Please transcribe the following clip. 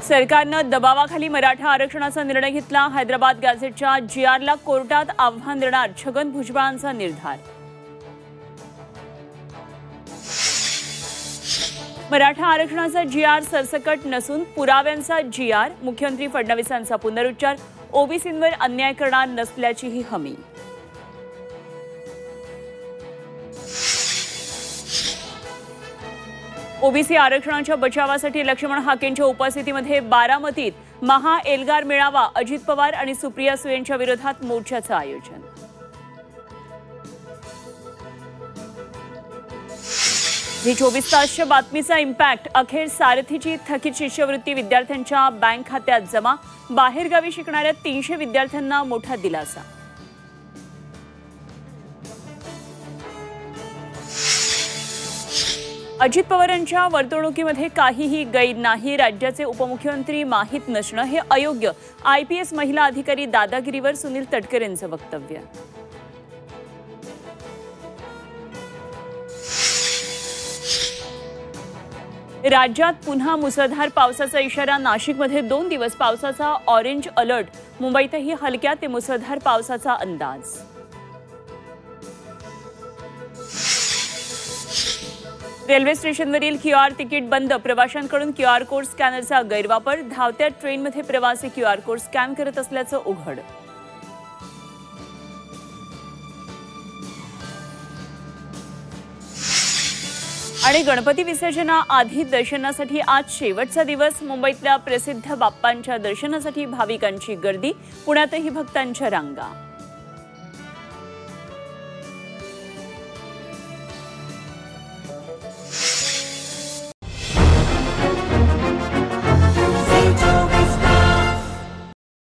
सरकारनं दबावाखाली मराठा आरक्षणाचा निर्णय घेतला। हैदराबाद गॅझेटच्या GRला कोर्टात आव्हान देणार छगन भुजबळांचा निर्धार। मराठा आरक्षणाचा GR सरसकट नसून पुराव्यांचा GR, मुख्यमंत्री फडणवीसांचा पुनरुच्चार। ओबीसींवर अन्याय करणार नसल्याचीही हमी। ओबीसी आरक्षणाच्या बचावासाठी लक्ष्मण हाकेंच्या उपस्थितीमध्ये बारामतीत महा-एल्गार मेळावा। अजित पवार आणि सुप्रिया सुळेंच्या विरोधात मोर्चाचं आयोजन। झी 24 तासच्या बातमीचा इम्पॅक्ट। अखेर सारथीची थकीत शिष्यवृत्ती विद्यार्थ्यांच्या बँक खात्यात जमा। बाहेरगावी शिकणाऱ्या 300 विद्यार्थ्यांना मोठा दिलासा। अजित पवारांच्या वर्तणुकीमध्ये काहीही गैर नाही। राज्याचे उपमुख्यमंत्री माहीत नसणं हे अयोग्य। IPS महिला अधिकारी दादागिरीवर सुनील तटकरेंचं वक्तव्य। राज्यात पुन्हा मुसळधार पावसाचा इशारा। नाशिकमध्ये 2 दिवस पावसाचा ऑरेंज अलर्ट। मुंबईतही हलक्या ते मुसळधार पावसाचा अंदाज। रेल्वे स्टेशनवरील QR तिकीट बंद। प्रवाशांकडून QR कोड स्कॅनरचा गैरवापर। धावत्या ट्रेनमध्ये प्रवासी QR कोड स्कॅन करत असल्याचं उघड। आणि गणपती विसर्जनाआधी दर्शनासाठी आज शेवटचा दिवस। मुंबईतल्या प्रसिद्ध बाप्पांच्या दर्शनासाठी भाविकांची गर्दी। पुण्यातही भक्तांच्या रांगा।